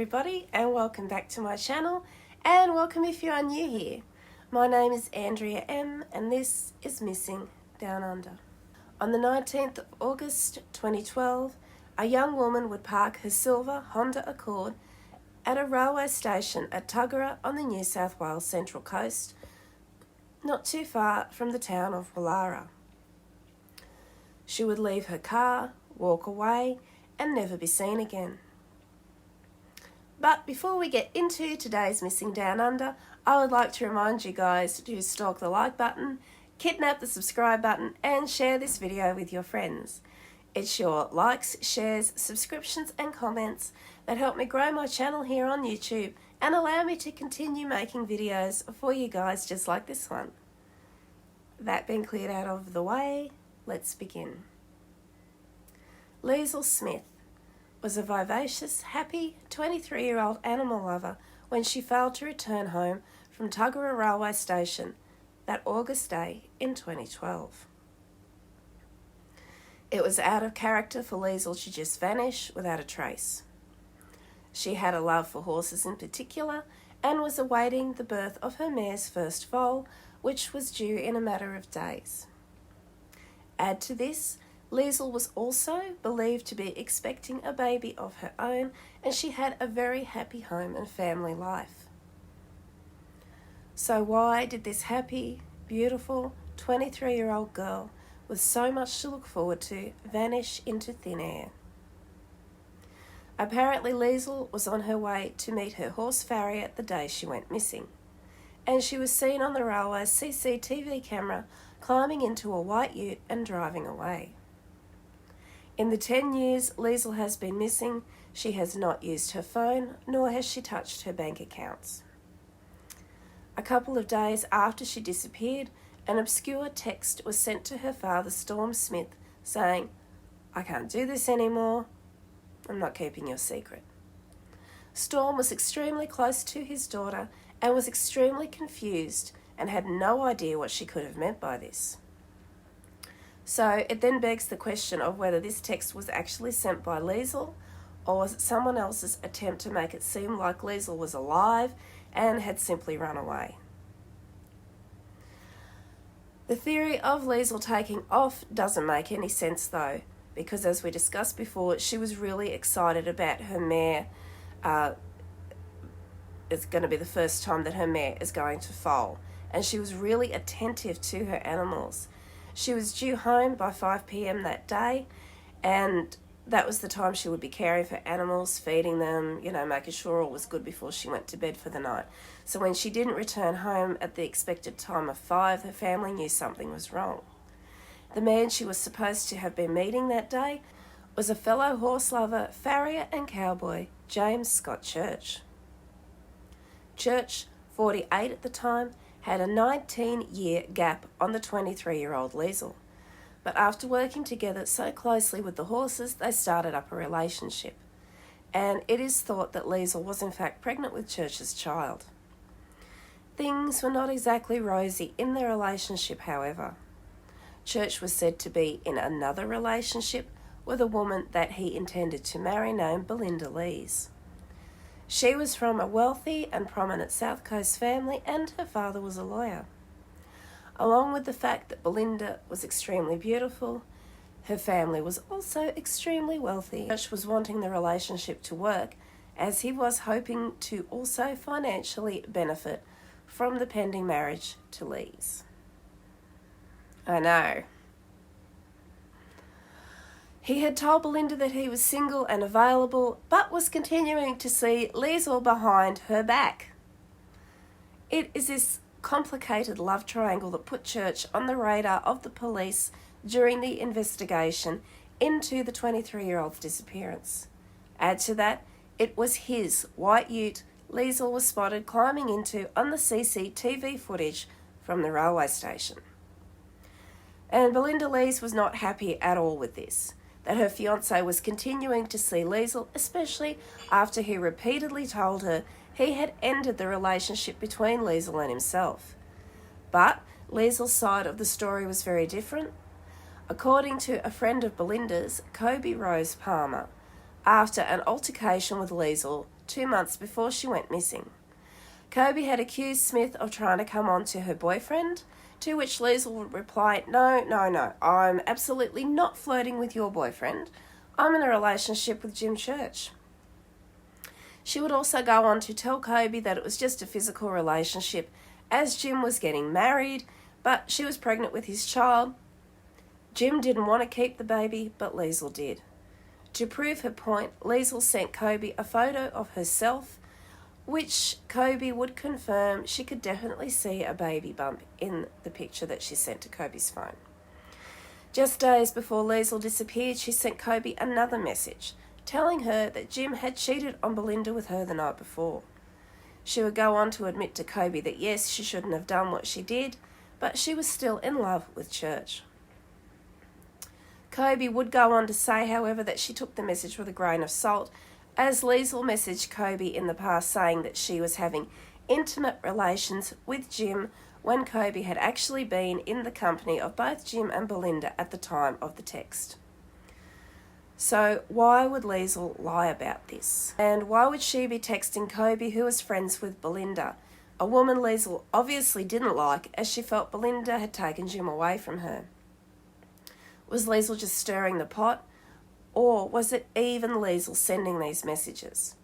everybody, and welcome back to my channel, and welcome if you are new here. My name is Andrea M, and this is Missing Down Under. On the 19th of August 2012, a young woman would park her silver Honda Accord at a railway station at Tuggerah on the New South Wales Central Coast, not too far from the town of Woollahra. She would leave her car, walk away, and never be seen again. But before we get into today's Missing Down Under, I would like to remind you guys to stalk the like button, kidnap the subscribe button, and share this video with your friends. It's your likes, shares, subscriptions, and comments that help me grow my channel here on YouTube and allow me to continue making videos for you guys just like this one. That being cleared out of the way, let's begin. Leisl Smith was a vivacious, happy 23-year-old animal lover when she failed to return home from Tuggerah railway station that August day in 2012. It was out of character for Leisl to just vanish without a trace. She had a love for horses in particular and was awaiting the birth of her mare's first foal, which was due in a matter of days. Add to this, Leisl was also believed to be expecting a baby of her own, and she had a very happy home and family life. So why did this happy, beautiful 23-year-old girl with so much to look forward to vanish into thin air? Apparently Leisl was on her way to meet her horse farrier the day she went missing, and she was seen on the railway's CCTV camera climbing into a white ute and driving away. In the 10 years Leisl has been missing, she has not used her phone, nor has she touched her bank accounts. A couple of days after she disappeared, an obscure text was sent to her father, Storm Smith, saying, "I can't do this anymore. I'm not keeping your secret." Storm was extremely close to his daughter and was extremely confused and had no idea what she could have meant by this. So it then begs the question of whether this text was actually sent by Leisl, or was it someone else's attempt to make it seem like Leisl was alive and had simply run away. The theory of Leisl taking off doesn't make any sense though, because as we discussed before, she was really excited about her mare. It's going to be the first time that her mare is going to foal, and she was really attentive to her animals. She was due home by 5 p.m. that day, and that was the time she would be caring for animals, feeding them, making sure all was good before she went to bed for the night. So when she didn't return home at the expected time of 5, her family knew something was wrong. The man she was supposed to have been meeting that day was a fellow horse lover, farrier and cowboy, James Scott Church. Church, 48 at the time, had a 19-year gap on the 23-year-old Leisl. But after working together so closely with the horses, they started up a relationship. And it is thought that Leisl was in fact pregnant with Church's child. Things were not exactly rosy in their relationship, however. Church was said to be in another relationship with a woman that he intended to marry named Belinda Lees. She was from a wealthy and prominent South Coast family, and her father was a lawyer. Along with the fact that Belinda was extremely beautiful, her family was also extremely wealthy. Church was wanting the relationship to work, as he was hoping to also financially benefit from the pending marriage to Lees. I know. He had told Belinda that he was single and available, but was continuing to see Leisl behind her back. It is this complicated love triangle that put Church on the radar of the police during the investigation into the 23-year-old's disappearance. Add to that, it was his white ute Leisl was spotted climbing into on the CCTV footage from the railway station. And Belinda Lees was not happy at all with this, that her fiancé was continuing to see Leisl, especially after he repeatedly told her he had ended the relationship between Leisl and himself. But Leisl's side of the story was very different. According to a friend of Belinda's, Kobe Rose Palmer, after an altercation with Leisl 2 months before she went missing. Kobe had accused Smith of trying to come on to her boyfriend, to which Leisl would reply, No, I'm absolutely not flirting with your boyfriend. I'm in a relationship with Jim Church. She would also go on to tell Kobe that it was just a physical relationship, as Jim was getting married, but she was pregnant with his child. Jim didn't want to keep the baby, but Leisl did. To prove her point, Leisl sent Kobe a photo of herself, which Kobe would confirm she could definitely see a baby bump in the picture that she sent to Kobe's phone. Just days before Leisl disappeared, she sent Kobe another message, telling her that Jim had cheated on Belinda with her the night before. She would go on to admit to Kobe that yes, she shouldn't have done what she did, but she was still in love with Church. Kobe would go on to say, however, that she took the message with a grain of salt, as Leisl messaged Kobe in the past saying that she was having intimate relations with Jim when Kobe had actually been in the company of both Jim and Belinda at the time of the text. So why would Leisl lie about this? And why would she be texting Kobe, who was friends with Belinda, a woman Leisl obviously didn't like, as she felt Belinda had taken Jim away from her? Was Leisl just stirring the pot? Or was it even Leisl sending these messages?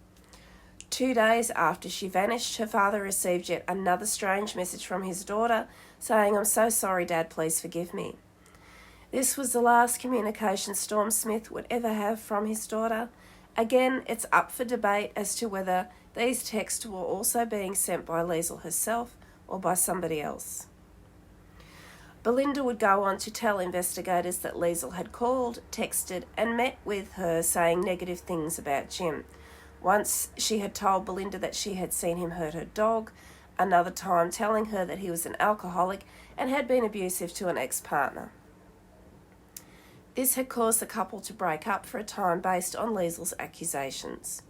2 days after she vanished, her father received yet another strange message from his daughter saying, I'm so sorry, Dad, please forgive me. This was the last communication Storm Smith would ever have from his daughter. Again, it's up for debate as to whether these texts were also being sent by Leisl herself or by somebody else. Belinda would go on to tell investigators that Leisl had called, texted, and met with her saying negative things about Jim. Once she had told Belinda that she had seen him hurt her dog, another time telling her that he was an alcoholic and had been abusive to an ex-partner. This had caused the couple to break up for a time based on Leisl's accusations.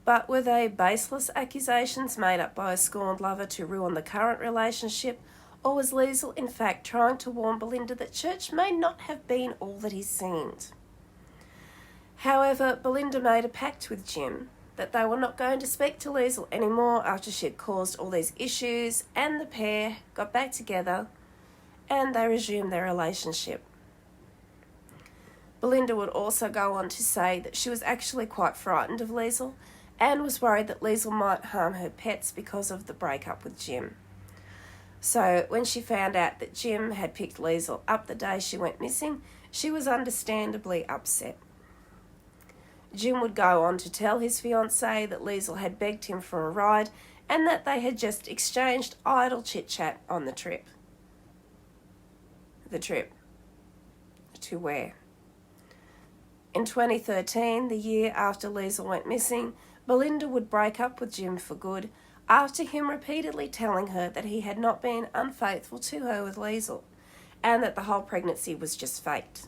But were they baseless accusations made up by a scorned lover to ruin the current relationship, or was Leisl in fact trying to warn Belinda that Church may not have been all that he seemed? However, Belinda made a pact with Jim that they were not going to speak to Leisl anymore after she had caused all these issues, and the pair got back together and they resumed their relationship. Belinda would also go on to say that she was actually quite frightened of Leisl and was worried that Leisl might harm her pets because of the breakup with Jim. So when she found out that Jim had picked Leisl up the day she went missing, she was understandably upset. Jim would go on to tell his fiancée that Leisl had begged him for a ride and that they had just exchanged idle chit-chat on the trip. The trip. To where? In 2013, the year after Leisl went missing, Belinda would break up with Jim for good after him repeatedly telling her that he had not been unfaithful to her with Leisl and that the whole pregnancy was just faked.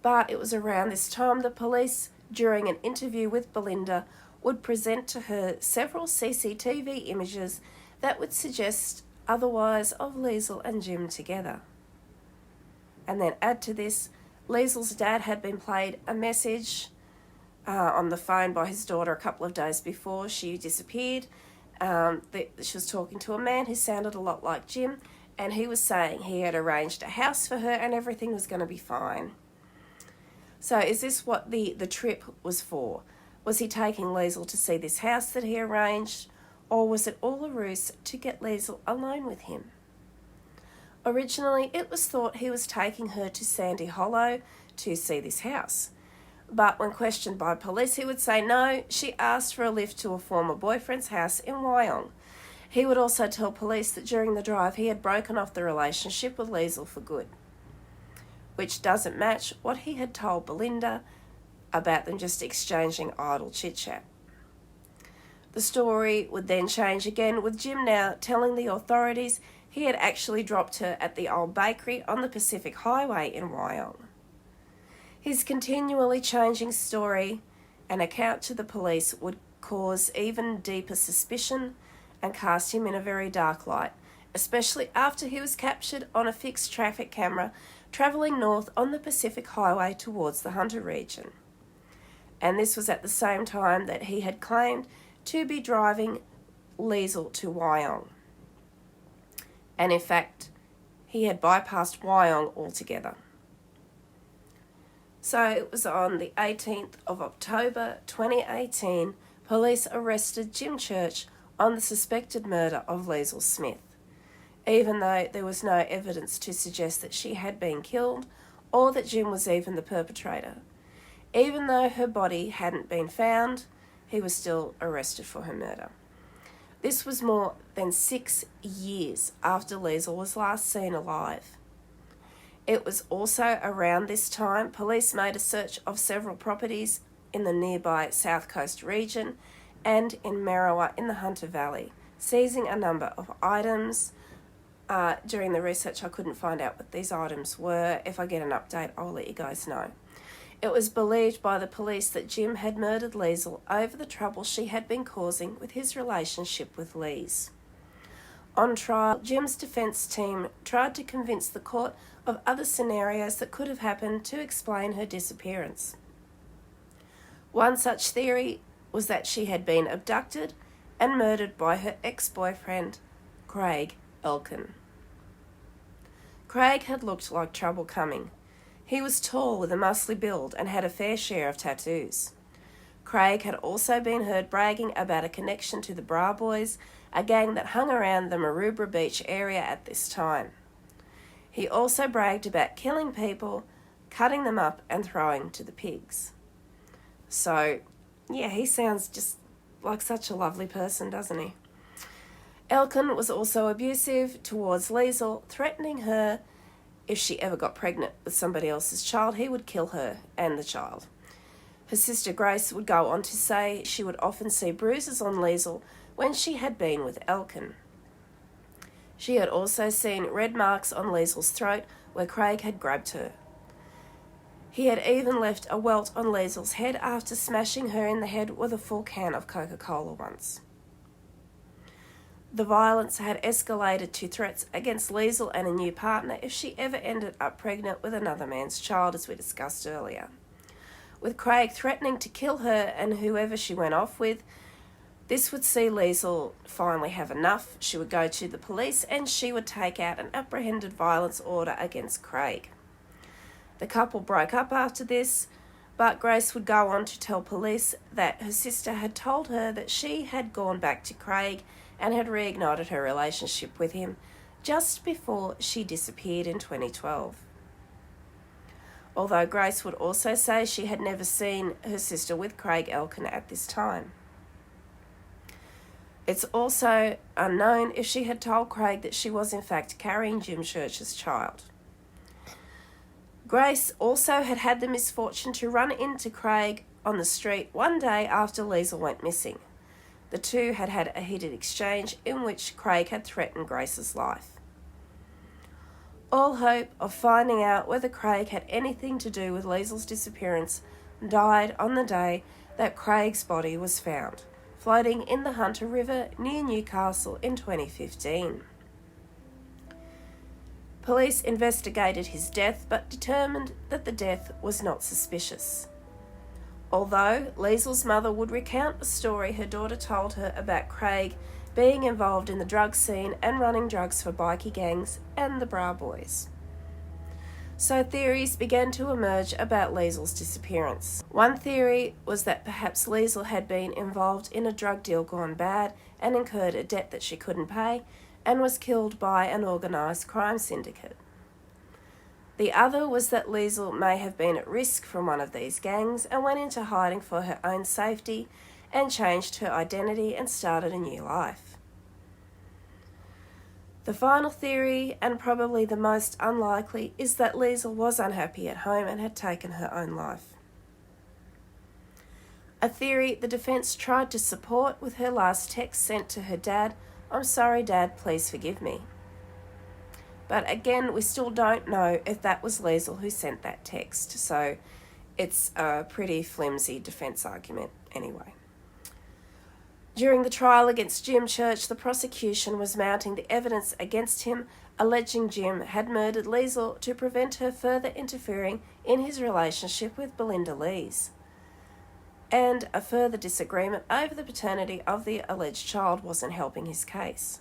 But it was around this time the police, during an interview with Belinda, would present to her several CCTV images that would suggest otherwise of Leisl and Jim together. And then add to this, Leisl's dad had been played a message on the phone by his daughter a couple of days before she disappeared. She was talking to a man who sounded a lot like Jim, and he was saying he had arranged a house for her and everything was going to be fine. So is this what the trip was for? Was he taking Leisl to see this house that he arranged, or was it all a ruse to get Leisl alone with him? Originally, it was thought he was taking her to Sandy Hollow to see this house. But when questioned by police, he would say no, she asked for a lift to a former boyfriend's house in Wyong. He would also tell police that during the drive he had broken off the relationship with Leisl for good, which doesn't match what he had told Belinda about them just exchanging idle chit-chat. The story would then change again, with Jim now telling the authorities he had actually dropped her at the old bakery on the Pacific Highway in Wyong. His continually changing story and account to the police would cause even deeper suspicion and cast him in a very dark light, especially after he was captured on a fixed traffic camera travelling north on the Pacific Highway towards the Hunter region. and this was at the same time that he had claimed to be driving Leisl to Wyong. And in fact, he had bypassed Wyong altogether. So it was on the 18th of October 2018, police arrested Jim Church on the suspected murder of Leisl Smith, even though there was no evidence to suggest that she had been killed or that Jim was even the perpetrator. Even though her body hadn't been found, he was still arrested for her murder. This was more than 6 years after Leisl was last seen alive. It was also around this time police made a search of several properties in the nearby South Coast region and in Merriwa in the Hunter Valley, seizing a number of items. During the research, I couldn't find out what these items were. If I get an update, I'll let you guys know. It was believed by the police that Jim had murdered Leisl over the trouble she had been causing with his relationship with Lise. On trial, Jim's defence team tried to convince the court of other scenarios that could have happened to explain her disappearance. One such theory was that she had been abducted and murdered by her ex-boyfriend, Craig Elkin. Craig had looked like trouble coming. He was tall with a muscly build and had a fair share of tattoos. Craig had also been heard bragging about a connection to the Bra Boys, a gang that hung around the Maroubra Beach area at this time. He also bragged about killing people, cutting them up and throwing to the pigs. So, yeah, he sounds just like such a lovely person, doesn't he? Elkin was also abusive towards Leisl, threatening her if she ever got pregnant with somebody else's child, he would kill her and the child. Her sister Grace would go on to say she would often see bruises on Leisl when she had been with Elkin. She had also seen red marks on Leisl's throat where Craig had grabbed her. He had even left a welt on Leisl's head after smashing her in the head with a full can of Coca-Cola once. The violence had escalated to threats against Leisl and a new partner if she ever ended up pregnant with another man's child, as we discussed earlier. With Craig threatening to kill her and whoever she went off with, this would see Leisl finally have enough. She would go to the police and she would take out an apprehended violence order against Craig. The couple broke up after this, but Grace would go on to tell police that her sister had told her that she had gone back to Craig and had reignited her relationship with him just before she disappeared in 2012. Although Grace would also say she had never seen her sister with Craig Elkin at this time. It's also unknown if she had told Craig that she was in fact carrying Jim Church's child. Grace also had had the misfortune to run into Craig on the street one day after Leisl went missing. The two had had a heated exchange in which Craig had threatened Grace's life. All hope of finding out whether Craig had anything to do with Leisl's disappearance died on the day that Craig's body was found, floating in the Hunter River near Newcastle in 2015. Police investigated his death but determined that the death was not suspicious. Although Leisl's mother would recount a story her daughter told her about Craig being involved in the drug scene and running drugs for bikie gangs and the Bra Boys. So theories began to emerge about Leisl's disappearance. One theory was that perhaps Leisl had been involved in a drug deal gone bad and incurred a debt that she couldn't pay and was killed by an organised crime syndicate. The other was that Leisl may have been at risk from one of these gangs and went into hiding for her own safety and changed her identity and started a new life. The final theory, and probably the most unlikely, is that Leisl was unhappy at home and had taken her own life. A theory the defence tried to support with her last text sent to her dad, "I'm sorry, Dad, please forgive me." But again, we still don't know if that was Leisl who sent that text, so it's a pretty flimsy defence argument anyway. During the trial against Jim Church, the prosecution was mounting the evidence against him, alleging Jim had murdered Leisl to prevent her further interfering in his relationship with Belinda Lees. and a further disagreement over the paternity of the alleged child wasn't helping his case.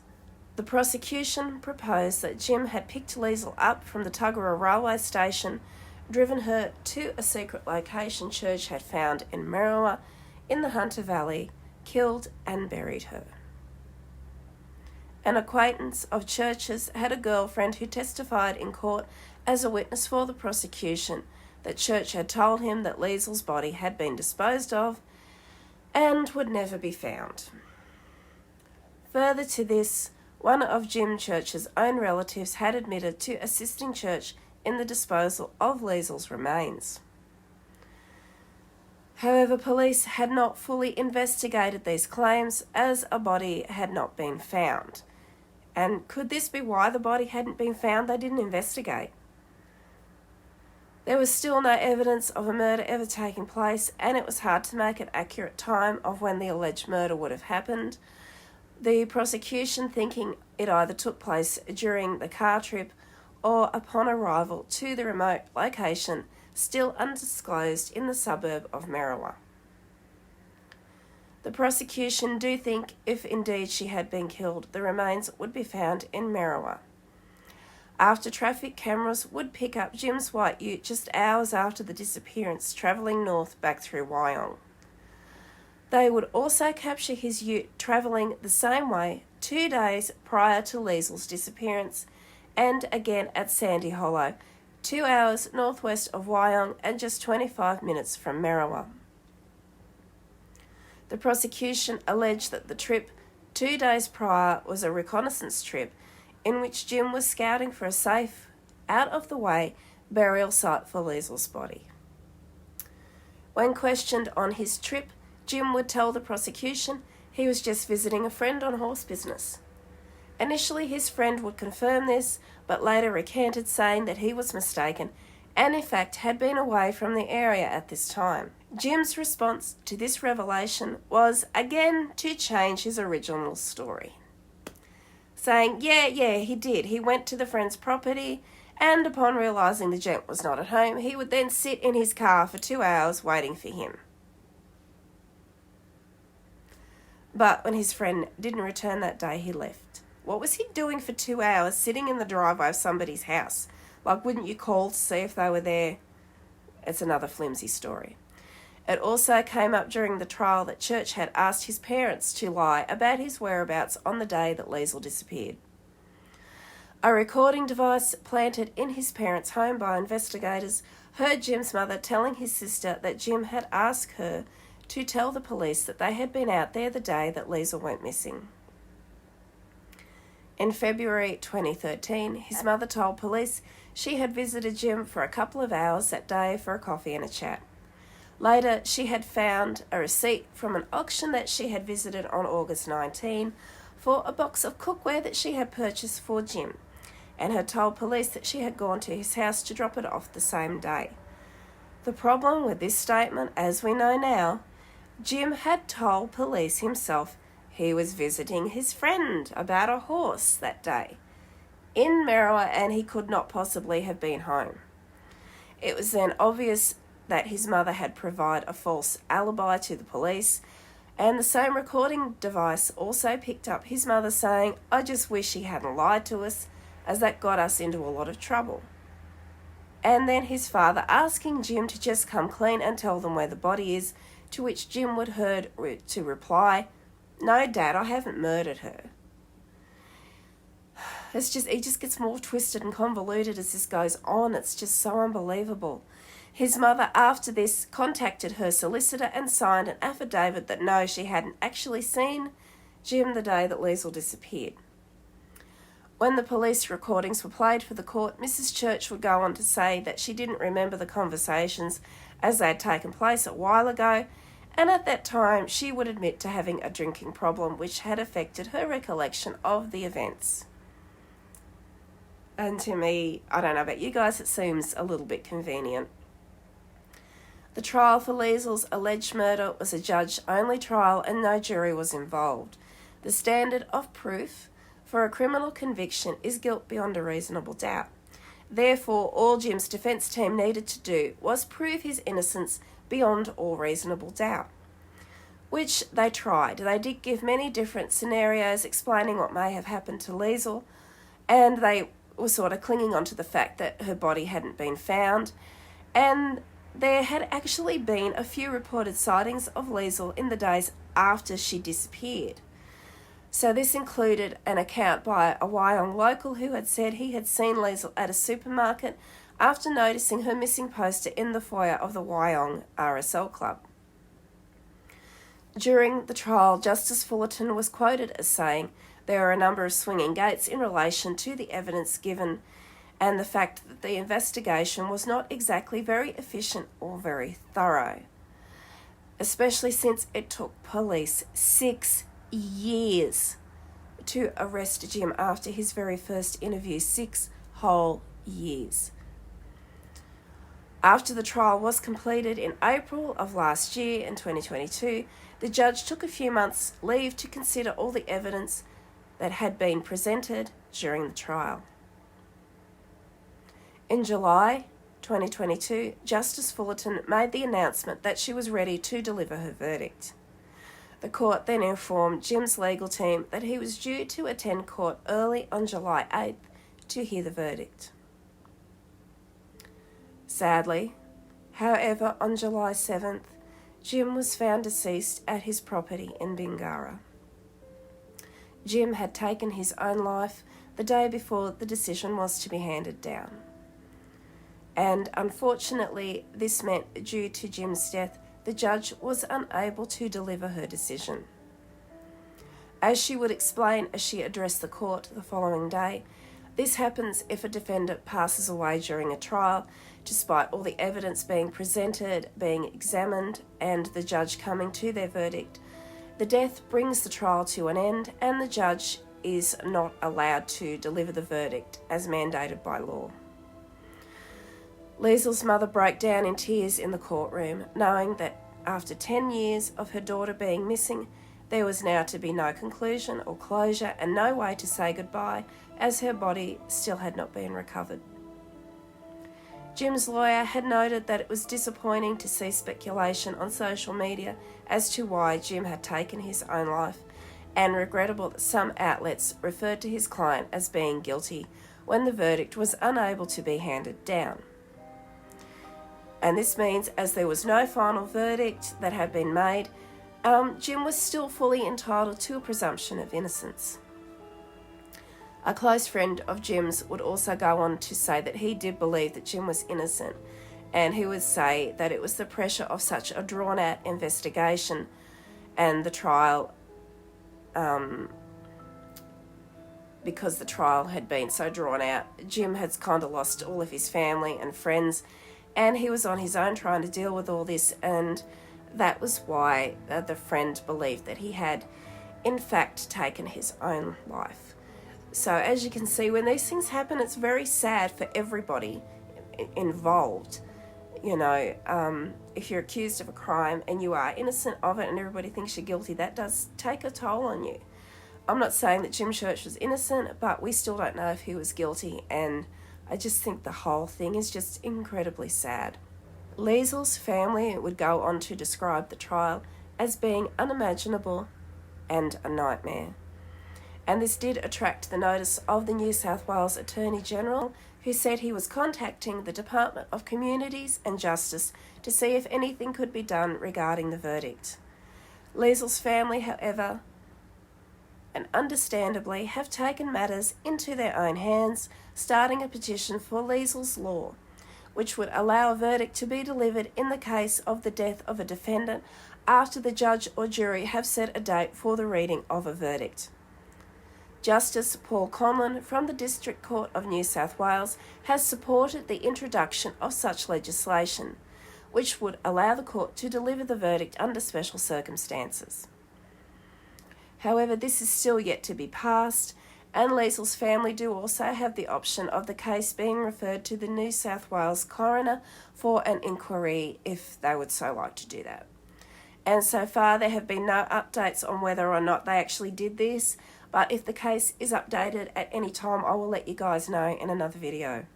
The prosecution proposed that Jim had picked Leisl up from the Tuggerah railway station, driven her to a secret location Church had found in Merriwa in the Hunter Valley, killed and buried her. An acquaintance of Church's had a girlfriend who testified in court as a witness for the prosecution that Church had told him that Leisl's body had been disposed of and would never be found. Further to this, one of Jim Church's own relatives had admitted to assisting Church in the disposal of Leisl's remains. However, police had not fully investigated these claims as a body had not been found. And could this be why the body hadn't been found? They didn't investigate. There was still no evidence of a murder ever taking place, and it was hard to make an accurate time of when the alleged murder would have happened. The prosecution thinking it either took place during the car trip or upon arrival to the remote location, still undisclosed in the suburb of Merriwa. The prosecution do think if indeed she had been killed, the remains would be found in Merriwa. After traffic cameras would pick up Jim's white ute just hours after the disappearance, travelling north back through Wyong. They would also capture his ute travelling the same way 2 days prior to Leisl's disappearance, and again at Sandy Hollow, 2 hours northwest of Wyong and just 25 minutes from Merriwa. The prosecution alleged that the trip 2 days prior was a reconnaissance trip in which Jim was scouting for a safe, out-of-the-way burial site for Leisl's body. When questioned on his trip, Jim would tell the prosecution he was just visiting a friend on horse business. Initially, his friend would confirm this, but later recanted, saying that he was mistaken and in fact had been away from the area at this time. Jim's response to this revelation was again to change his original story, saying, yeah, he did. He went to the friend's property, and upon realising the gent was not at home, he would then sit in his car for 2 hours waiting for him. But when his friend didn't return that day, he left. What was he doing for 2 hours sitting in the driveway of somebody's house? Like, wouldn't you call to see if they were there? It's another flimsy story. It also came up during the trial that Church had asked his parents to lie about his whereabouts on the day that Leisl disappeared. A recording device planted in his parents' home by investigators heard Jim's mother telling his sister that Jim had asked her to tell the police that they had been out there the day that Leisl went missing. In February 2013, his mother told police she had visited Jim for a couple of hours that day for a coffee and a chat. Later, she had found a receipt from an auction that she had visited on August 19 for a box of cookware that she had purchased for Jim, and had told police that she had gone to his house to drop it off the same day. The problem with this statement, as we know now, Jim had told police himself he was visiting his friend about a horse that day in Merriwa, and he could not possibly have been home. It was then obvious that his mother had provided a false alibi to the police, and the same recording device also picked up his mother saying, "I just wish he hadn't lied to us, as that got us into a lot of trouble." And then his father asking Jim to just come clean and tell them where the body is, to which Jim would heard to reply, "No, Dad, I haven't murdered her." It just gets more twisted and convoluted as this goes on. It's just so unbelievable. His mother, after this, contacted her solicitor and signed an affidavit that no, she hadn't actually seen Jim the day that Leisl disappeared. When the police recordings were played for the court, Mrs. Church would go on to say that she didn't remember the conversations as they had taken place a while ago, and at that time she would admit to having a drinking problem which had affected her recollection of the events. And to me, I don't know about you guys, it seems a little bit convenient. The trial for Leisl's alleged murder was a judge-only trial and no jury was involved. The standard of proof for a criminal conviction is guilt beyond a reasonable doubt. Therefore, all Jim's defence team needed to do was prove his innocence beyond all reasonable doubt. which they tried. They did give many different scenarios explaining what may have happened to Leisl, and they were sort of clinging on to the fact that her body hadn't been found, and there had actually been a few reported sightings of Leisl in the days after she disappeared. So this included an account by a Wyong local who had said he had seen Leisl at a supermarket after noticing her missing poster in the foyer of the Wyong RSL club. During the trial, Justice Fullerton was quoted as saying, "There are a number of swinging gates in relation to the evidence given and the fact that the investigation was not exactly very efficient or very thorough, especially since it took police 6 years to arrest Jim after his very first interview, 6 whole years." After the trial was completed in April of last year, in 2022, the judge took a few months' leave to consider all the evidence that had been presented during the trial. In July 2022, Justice Fullerton made the announcement that she was ready to deliver her verdict. The court then informed Jim's legal team that he was due to attend court early on July 8th to hear the verdict. Sadly, however, on July 7th, Jim was found deceased at his property in Bingara. Jim had taken his own life the day before the decision was to be handed down. And unfortunately, this meant due to Jim's death, the judge was unable to deliver her decision. As she would explain as she addressed the court the following day, this happens if a defendant passes away during a trial, despite all the evidence being presented, being examined, and the judge coming to their verdict. The death brings the trial to an end, and the judge is not allowed to deliver the verdict as mandated by law. Leisl's mother broke down in tears in the courtroom, knowing that after 10 years of her daughter being missing, there was now to be no conclusion or closure and no way to say goodbye, as her body still had not been recovered. Jim's lawyer had noted that it was disappointing to see speculation on social media as to why Jim had taken his own life, and regrettable that some outlets referred to his client as being guilty when the verdict was unable to be handed down. And this means, as there was no final verdict that had been made, Jim was still fully entitled to a presumption of innocence. A close friend of Jim's would also go on to say that he did believe that Jim was innocent, and he would say that it was the pressure of such a drawn-out investigation and the trial, because the trial had been so drawn out, Jim had kind of lost all of his family and friends, and he was on his own trying to deal with all this, and that was why the friend believed that he had, in fact, taken his own life. So as you can see, when these things happen, it's very sad for everybody involved. You know, if you're accused of a crime and you are innocent of it and everybody thinks you're guilty, that does take a toll on you. I'm not saying that Jim Church was innocent, but we still don't know if he was guilty, and I just think the whole thing is just incredibly sad. Leisl's family would go on to describe the trial as being unimaginable and a nightmare. And this did attract the notice of the New South Wales Attorney General, who said he was contacting the Department of Communities and Justice to see if anything could be done regarding the verdict. Leisl's family, however, and understandably, have taken matters into their own hands, starting a petition for Leisl's law, which would allow a verdict to be delivered in the case of the death of a defendant after the judge or jury have set a date for the reading of a verdict. Justice Paul Conlon from the District Court of New South Wales has supported the introduction of such legislation, which would allow the court to deliver the verdict under special circumstances. However, this is still yet to be passed, and Leisl's family do also have the option of the case being referred to the New South Wales coroner for an inquiry if they would so like to do that. And so far there have been no updates on whether or not they actually did this, but if the case is updated at any time, I will let you guys know in another video.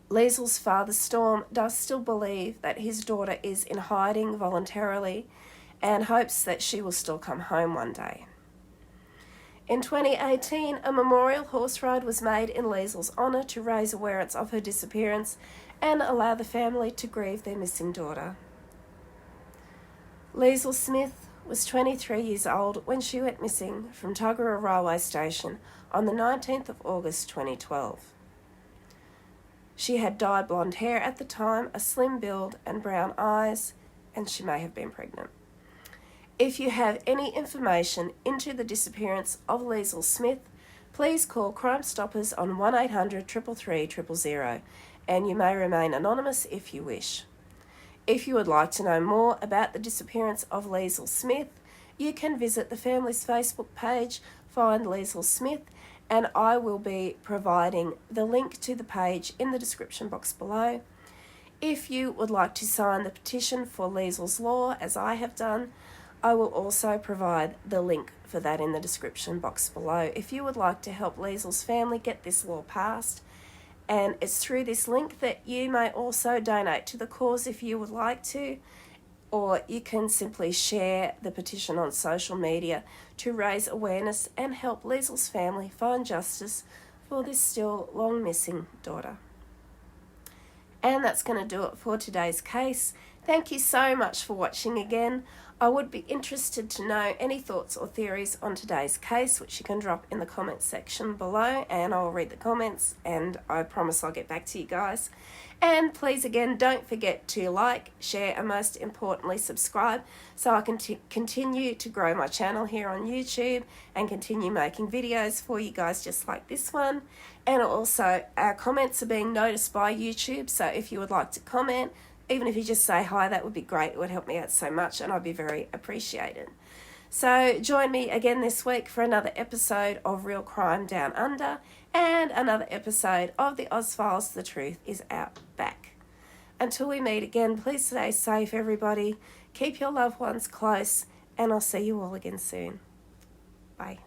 Leisl's father, Storm, does still believe that his daughter is in hiding voluntarily, and hopes that she will still come home one day. In 2018, a memorial horse ride was made in Leisl's honour to raise awareness of her disappearance and allow the family to grieve their missing daughter. Leisl Smith was 23 years old when she went missing from Tuggerah Railway Station on the 19th of August 2012. She had dyed blonde hair at the time, a slim build and brown eyes, and she may have been pregnant. If you have any information into the disappearance of Leisl Smith, please call Crime Stoppers on 1800 333 000, and you may remain anonymous if you wish. If you would like to know more about the disappearance of Leisl Smith, you can visit the family's Facebook page, Find Leisl Smith, and I will be providing the link to the page in the description box below. If you would like to sign the petition for Leisl's law, as I have done, I will also provide the link for that in the description box below. If you would like to help Leisl's family get this law passed, and it's through this link that you may also donate to the cause if you would like to, or you can simply share the petition on social media to raise awareness and help Leisl's family find justice for this still long missing daughter. And that's going to do it for today's case. Thank you so much for watching again. I would be interested to know any thoughts or theories on today's case, which you can drop in the comments section below, and I'll read the comments, and I promise I'll get back to you guys. And please, again, don't forget to like, share, and most importantly, subscribe, so I can continue to grow my channel here on YouTube and continue making videos for you guys just like this one. And also, our comments are being noticed by YouTube, so if you would like to comment, even if you just say hi, that would be great. It would help me out so much, and I'd be very appreciated. So join me again this week for another episode of Real Crime Down Under and another episode of the Oz Files. The Truth is Out Back. Until we meet again, please stay safe, everybody. Keep your loved ones close, and I'll see you all again soon. Bye.